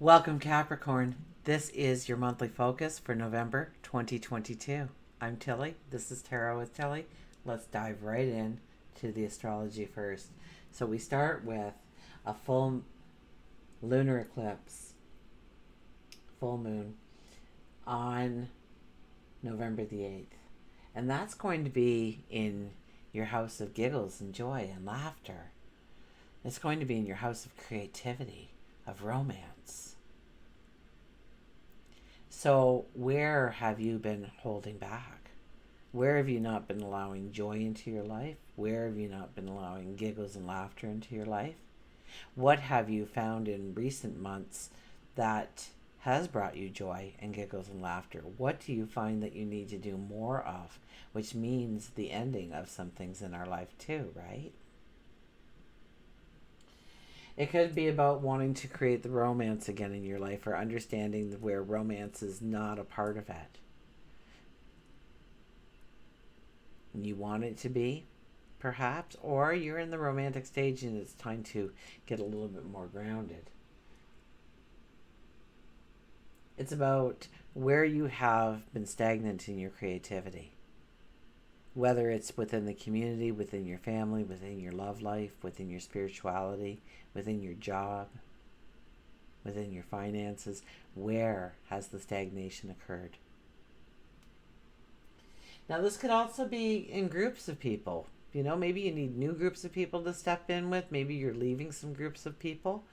Welcome, Capricorn. This is your monthly focus for November 2022. I'm Tilly. This is Tarot with Tilly. Let's dive right in to the astrology first. So, we start with a full lunar eclipse, full moon, on November the 8th. And that's going to be in your house of giggles and joy and laughter. It's going to be in your house of creativity, of romance. So, where have you been holding back? Where have you not been allowing joy into your life? Where have you not been allowing giggles and laughter into your life? What have you found in recent months that has brought you joy and giggles and laughter? What do you find that you need to do more of? Which means the ending of some things in our life, too, right? It could be about wanting to create the romance again in your life or understanding where romance is not a part of it. You want it to be, perhaps, or you're in the romantic stage and it's time to get a little bit more grounded. It's about where you have been stagnant in your creativity, whether it's within the community, within your family, within your love life, within your spirituality, within your job, within your finances. Where has the stagnation occurred? Now, this could also be in groups of people. Maybe you need new groups of people to step in with. Maybe you're leaving some groups of people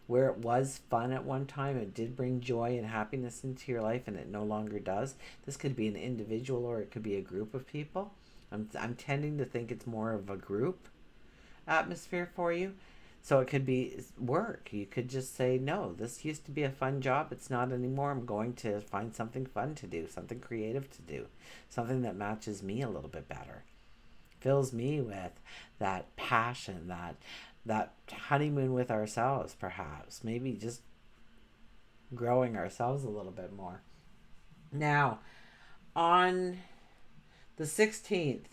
where it was fun at one time. It did bring joy and happiness into your life, and it no longer does. This could be an individual or it could be a group of people. I'm tending to think it's more of a group atmosphere for you. So it could be work. You could just say, no, this used to be a fun job. It's not anymore. I'm going to find something fun to do, something creative to do, something that matches me a little bit better, fills me with that passion, that honeymoon with ourselves, perhaps. Maybe just growing ourselves a little bit more. Now, on the 16th,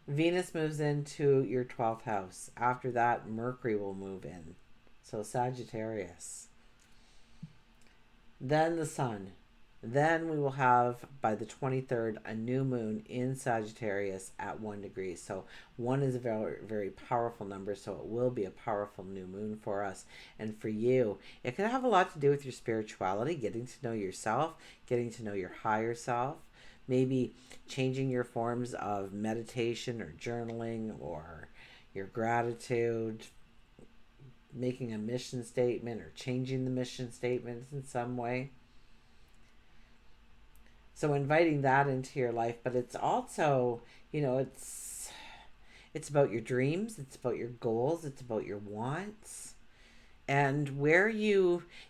Venus moves into your 12th house. After that, Mercury will move in. So, Sagittarius. Then the Sun. Then we will have, by the 23rd, a new moon in Sagittarius at 1 degree. So 1 is a very, very powerful number, so it will be a powerful new moon for us. And for you, it can have a lot to do with your spirituality, getting to know yourself, getting to know your higher self, maybe changing your forms of meditation or journaling or your gratitude, making a mission statement or changing the mission statement in some way. So inviting that into your life, but it's also, it's about your dreams, it's about your goals, it's about your wants. And where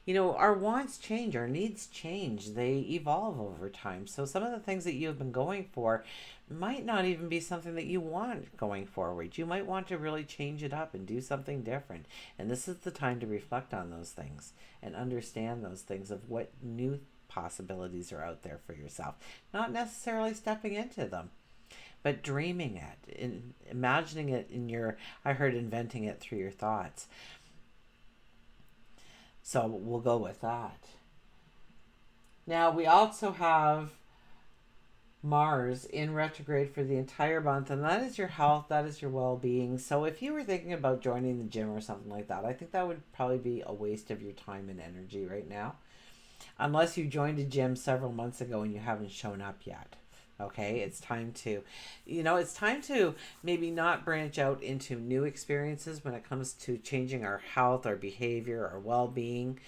our wants change, our needs change, they evolve over time. So some of the things that you've been going for might not even be something that you want going forward. You might want to really change it up and do something different. And this is the time to reflect on those things and understand those things of what new possibilities are out there for yourself. Not necessarily stepping into them, but dreaming it, imagining it I heard inventing it through your thoughts. So we'll go with that. Now we also have Mars in retrograde for the entire month, and that is your health, that is your well being. So if you were thinking about joining the gym or something like that, I think that would probably be a waste of your time and energy right now. Unless you joined a gym several months ago and you haven't shown up yet. Okay, it's time to maybe not branch out into new experiences when it comes to changing our health, our behavior, our well being,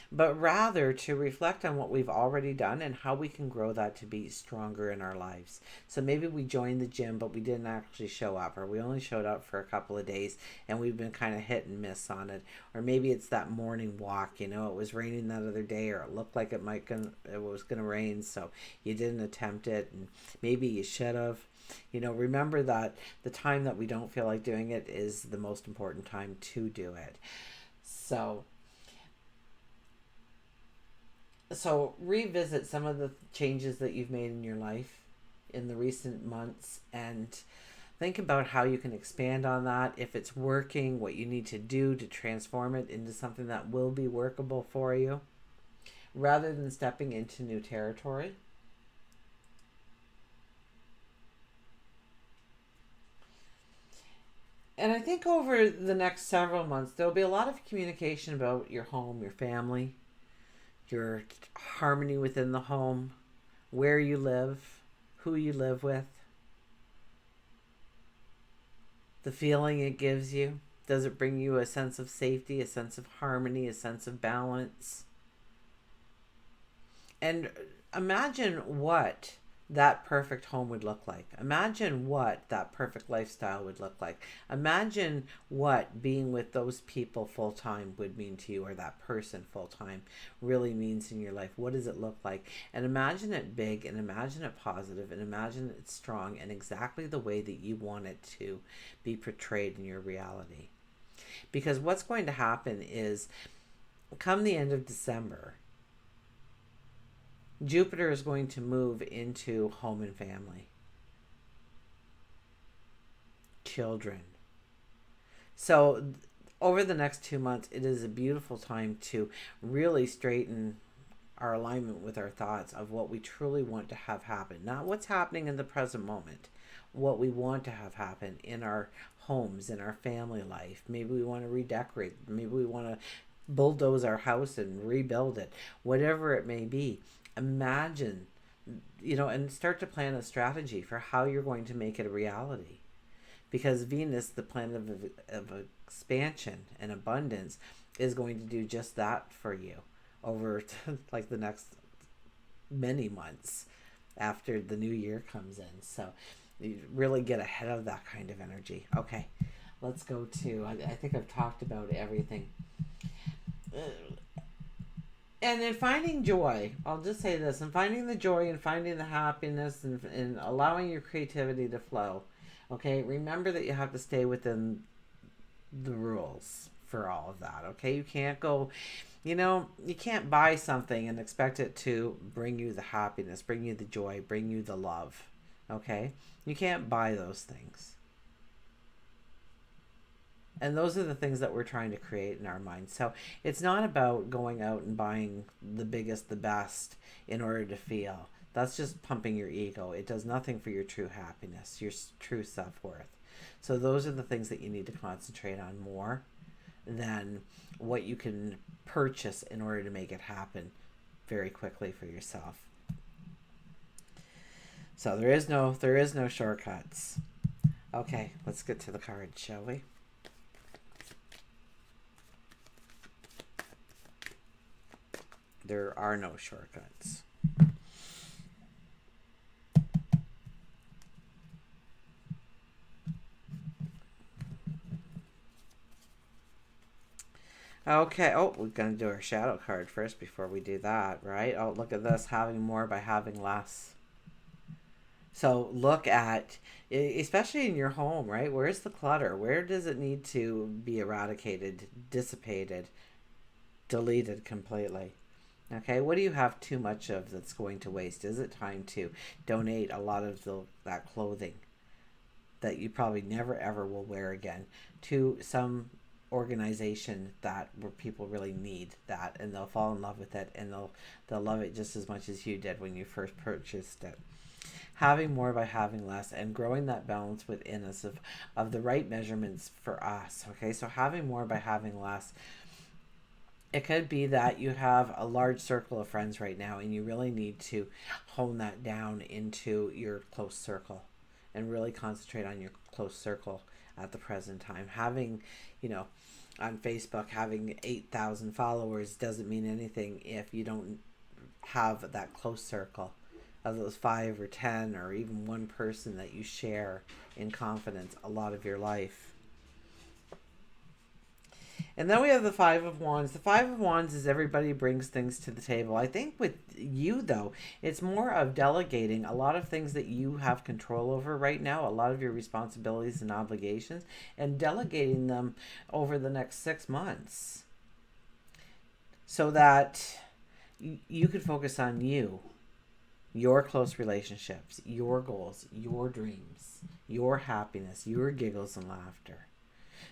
but rather to reflect on what we've already done and how we can grow that to be stronger in our lives. So maybe we joined the gym, but we didn't actually show up, or we only showed up for a couple of days and we've been kind of hit and miss on it. Or maybe it's that morning walk, it was raining that other day, or it looked like it was going to rain, so you didn't attempt it, and maybe you should have. Remember that the time that we don't feel like doing it is the most important time to do it. So revisit some of the changes that you've made in your life in the recent months and Think about how you can expand on that. If it's working, what you need to do to transform it into something that will be workable for you rather than stepping into new territory. And I think over the next several months, there'll be a lot of communication about your home, your family, your harmony within the home, where you live, who you live with, the feeling it gives you. Does it bring you a sense of safety, a sense of harmony, a sense of balance? And imagine what that perfect home would look like. Imagine what that perfect lifestyle would look like. Imagine what being with those people full time would mean to you, or that person full time really means in your life. What does it look like? And imagine it big, and imagine it positive, and imagine it strong, and exactly the way that you want it to be portrayed in your reality. Because what's going to happen is, come the end of December, Jupiter is going to move into home and family, children. So, over the next 2 months, it is a beautiful time to really straighten our alignment with our thoughts of what we truly want to have happen. Not what's happening in the present moment, what we want to have happen in our homes, in our family life. Maybe we want to redecorate. Maybe we want to bulldoze our house and rebuild it. Whatever it may be. Imagine, and start to plan a strategy for how you're going to make it a reality. Because Venus, the planet of expansion and abundance, is going to do just that for you over like the next many months after the new year comes in. So you really get ahead of that kind of energy. Okay, let's go to, I think I've talked about everything. And in finding joy, I'll just say this, and finding the joy and finding the happiness and allowing your creativity to flow. Okay, remember that you have to stay within the rules for all of that. Okay, you can't go, you can't buy something and expect it to bring you the happiness, bring you the joy, bring you the love. Okay, you can't buy those things. And those are the things that we're trying to create in our minds. So it's not about going out and buying the biggest, the best in order to feel. That's just pumping your ego. It does nothing for your true happiness, your true self-worth. So those are the things that you need to concentrate on more than what you can purchase in order to make it happen very quickly for yourself. So there is no shortcuts. Okay, let's get to the cards, shall we? There are no shortcuts. Okay. Oh, we're going to do our shadow card first before we do that, right? Oh, look at this. Having more by having less. So look at, especially in your home, right? Where's the clutter? Where does it need to be eradicated, dissipated, deleted completely? Okay, what do you have too much of that's going to waste? Is it time to donate a lot of that clothing that you probably never ever will wear again to some organization where people really need that, and they'll fall in love with it, and they'll love it just as much as you did when you first purchased it. Having more by having less, and growing that balance within us of the right measurements for us. Okay, so having more by having less. It could be that you have a large circle of friends right now, and you really need to hone that down into your close circle and really concentrate on your close circle at the present time. Having, on Facebook, having 8,000 followers doesn't mean anything if you don't have that close circle of those 5 or 10 or even one person that you share in confidence a lot of your life. And then we have the Five of Wands. The Five of Wands is everybody brings things to the table. I think with you, though, it's more of delegating a lot of things that you have control over right now, a lot of your responsibilities and obligations, and delegating them over the next 6 months so that you can focus on you. your close relationships, your goals, your dreams, your happiness, your giggles and laughter.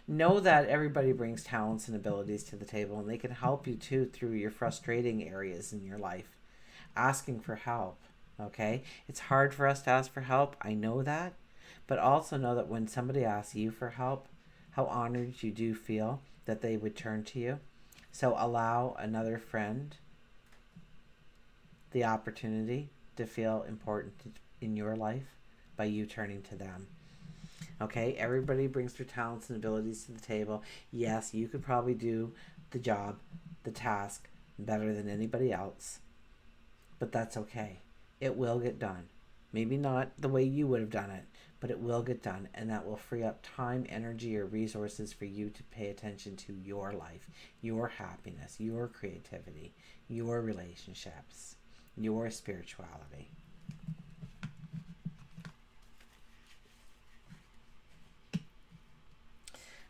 Know that everybody brings talents and abilities to the table, and they can help you too through your frustrating areas in your life. Asking for help, okay? It's hard for us to ask for help. I know that. But also know that when somebody asks you for help, how honored you do feel that they would turn to you. So allow another friend the opportunity to feel important in your life by you turning to them. Okay, everybody brings their talents and abilities to the table. Yes, you could probably do the job, the task, better than anybody else, but that's okay. It will get done. Maybe not the way you would have done it, but it will get done, and that will free up time, energy, or resources for you to pay attention to your life, your happiness, your creativity, your relationships, your spirituality.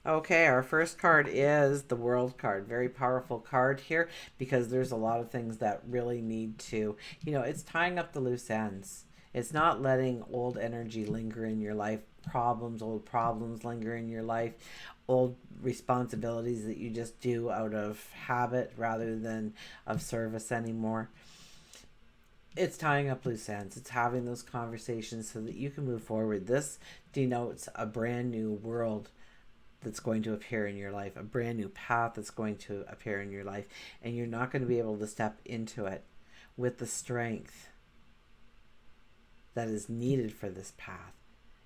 Okay, our first card is the World card. Very powerful card here because there's a lot of things that really need to, it's tying up the loose ends. It's not letting old energy linger in your life, old problems linger in your life, old responsibilities that you just do out of habit rather than of service anymore. It's tying up loose ends. It's having those conversations so that you can move forward. This denotes a brand new world that's going to appear in your life, a brand new path that's going to appear in your life, and you're not going to be able to step into it with the strength that is needed for this path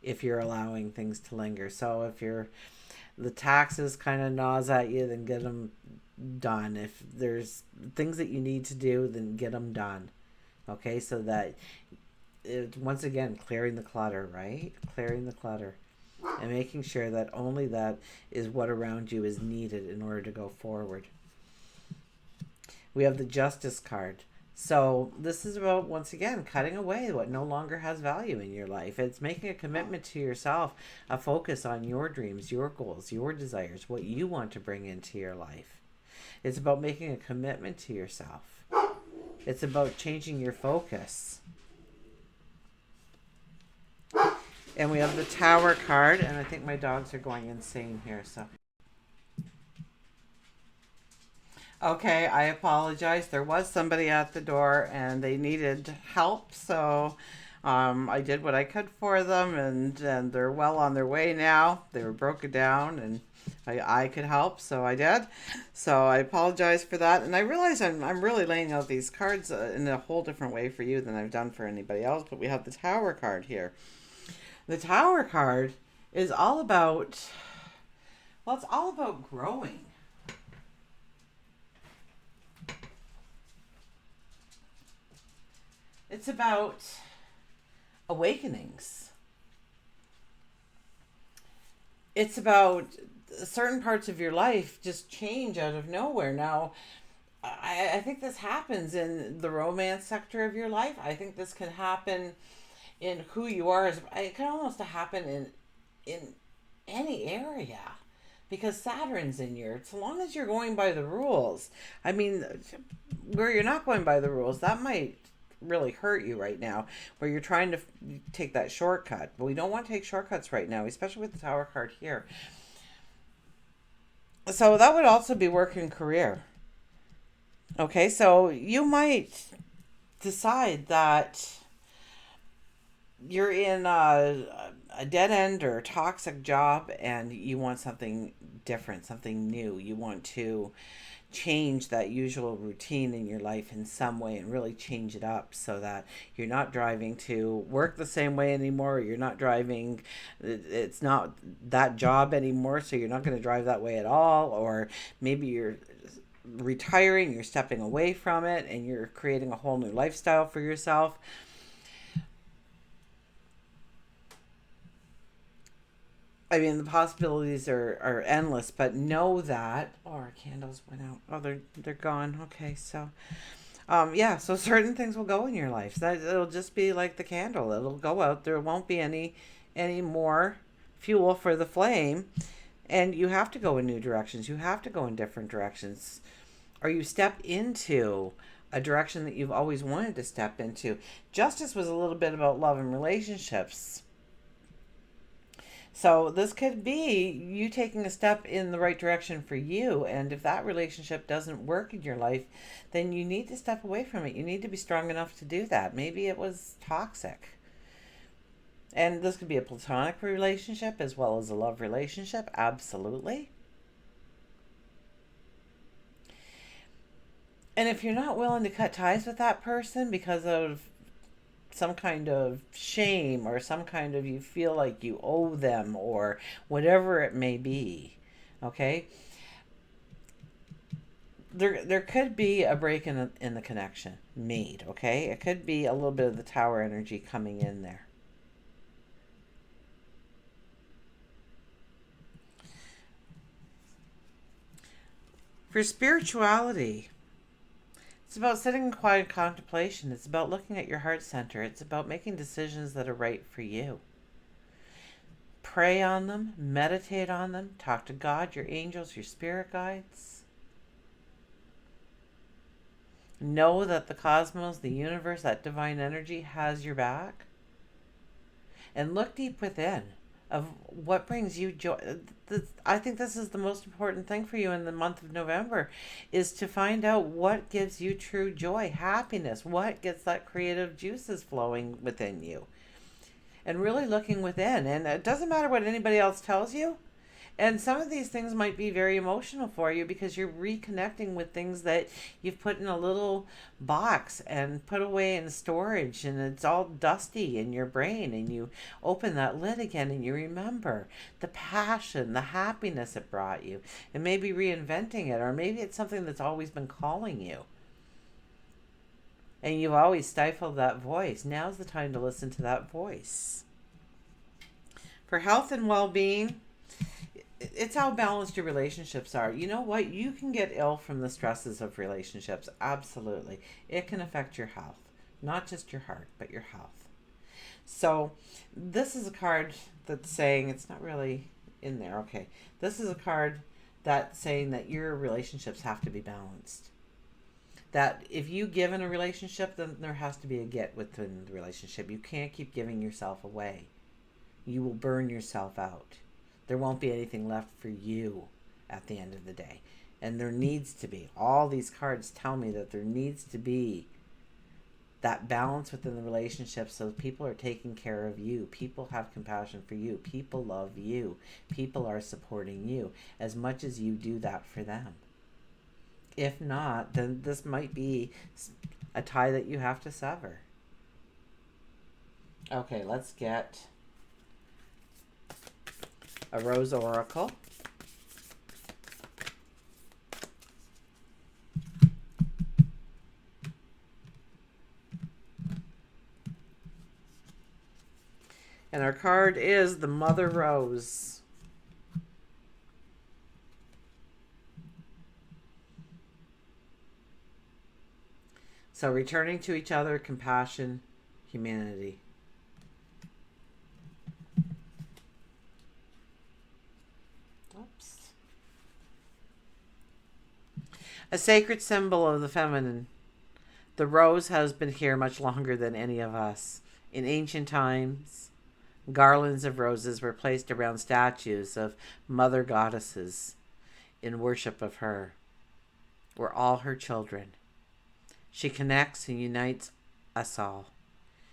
if you're allowing things to linger. So if the taxes kind of gnaws at you, then get them done. If there's things that you need to do, then get them done. Okay, so that once again, clearing the clutter, right? Clearing the clutter. And making sure that only that is what around you is needed in order to go forward. We have the Justice card. So this is about, once again, cutting away what no longer has value in your life. It's making a commitment to yourself, a focus on your dreams, your goals, your desires, what you want to bring into your life. It's about making a commitment to yourself. It's about changing your focus. And we have the Tower card, and I think my dogs are going insane here, so. Okay, I apologize. There was somebody at the door, and they needed help, so I did what I could for them, and they're well on their way now. They were broken down, and I could help, so I did. So I apologize for that, and I realize I'm really laying out these cards in a whole different way for you than I've done for anybody else, but we have the Tower card here. The Tower card is all about, it's all about growing. It's about awakenings. It's about certain parts of your life just change out of nowhere. Now, I think this happens in the romance sector of your life. I think this can happen in who you are. It can almost happen in any area because Saturn's in you. So long as you're going by the rules. I mean, where you're not going by the rules, that might really hurt you right now, where you're trying to take that shortcut. But we don't want to take shortcuts right now, especially with the Tower card here. So that would also be work and career. Okay, so you might decide that you're in a dead end or toxic job and you want something different, something new. You want to change that usual routine in your life in some way and really change it up so that you're not driving to work the same way anymore. You're not driving, it's not that job anymore, so you're not going to drive that way at all. Or maybe you're retiring, you're stepping away from it, and you're creating a whole new lifestyle for yourself. I mean, the possibilities are endless, but know that. Oh, our candles went out. Oh, they're gone. Okay, so, yeah. So certain things will go in your life. That it'll just be like the candle. It'll go out. There won't be any more fuel for the flame, and you have to go in new directions. You have to go in different directions, or you step into a direction that you've always wanted to step into. Justice was a little bit about love and relationships. So this could be you taking a step in the right direction for you. And if that relationship doesn't work in your life, then you need to step away from it. You need to be strong enough to do that. Maybe it was toxic. And this could be a platonic relationship as well as a love relationship. Absolutely. And if you're not willing to cut ties with that person because of some kind of shame or some kind of you feel like you owe them or whatever it may be, okay, there could be a break in the connection made. Okay, it could be a little bit of the tower energy coming in there. For spirituality, it's about sitting in quiet contemplation. It's about looking at your heart center. It's about making decisions that are right for you. Pray on them, meditate on them, talk to God, your angels, your spirit guides. Know that the cosmos, the universe, that divine energy has your back. And look deep within of what brings you joy. I think this is the most important thing for you in the month of November is to find out what gives you true joy, happiness, what gets that creative juices flowing within you. And really looking within. And it doesn't matter what anybody else tells you. And some of these things might be very emotional for you because you're reconnecting with things that you've put in a little box and put away in storage, and it's all dusty in your brain. And you open that lid again and you remember the passion, the happiness it brought you, and maybe reinventing it, or maybe it's something that's always been calling you. And you've always stifled that voice. Now's the time to listen to that voice. For health and well being, it's how balanced your relationships are. You know what? You can get ill from the stresses of relationships. Absolutely. It can affect your health, not just your heart, but your health. So, this is a card that's saying it's not really in there. Okay. This is a card that's saying that your relationships have to be balanced. That if you give in a relationship, then there has to be a get within the relationship. You can't keep giving yourself away. You will burn yourself out. There won't be anything left for you at the end of the day. And there needs to be. All these cards tell me that there needs to be that balance within the relationship so people are taking care of you. People have compassion for you. People love you. People are supporting you as much as you do that for them. If not, then this might be a tie that you have to sever. Okay, let's get a Rose Oracle. And our card is the Mother Rose. So returning to each other, compassion, humanity. Oops. A sacred symbol of the feminine. The rose has been here much longer than any of us. In ancient times, garlands of roses were placed around statues of mother goddesses in worship of her. We're all her children. She connects and unites us all.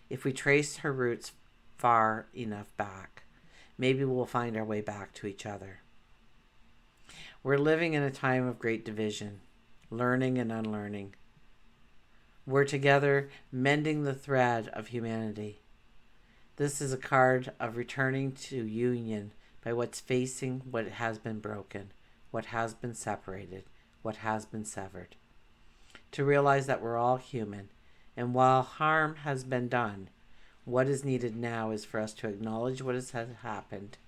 If we trace her roots far enough back, maybe we'll find our way back to each other. We're living in a time of great division, learning and unlearning. We're together mending the thread of humanity. This is a card of returning to union by what's facing what has been broken, what has been separated, what has been severed. To realize that we're all human, and while harm has been done, what is needed now is for us to acknowledge what has happened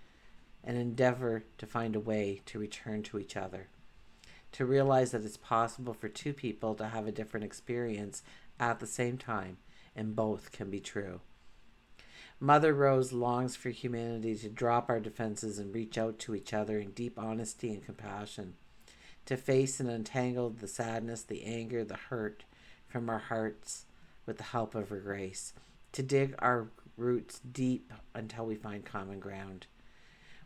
and endeavor to find a way to return to each other. To realize that it's possible for two people to have a different experience at the same time, and both can be true. Mother Rose longs for humanity to drop our defenses and reach out to each other in deep honesty and compassion, to face and untangle the sadness, the anger, the hurt from our hearts with the help of her grace, to dig our roots deep until we find common ground.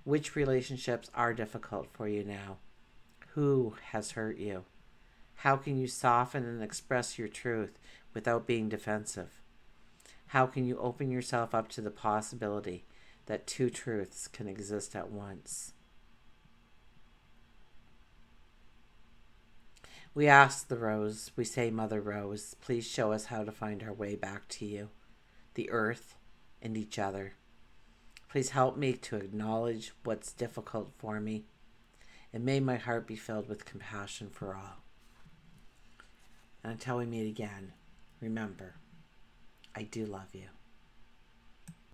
Which relationships are difficult for you now? Who has hurt you? How can you soften and express your truth without being defensive? How can you open yourself up to the possibility that two truths can exist at once? We ask the rose, we say, Mother Rose, please show us how to find our way back to you, the earth, and each other. Please help me to acknowledge what's difficult for me, and may my heart be filled with compassion for all. And until we meet again, remember, I do love you.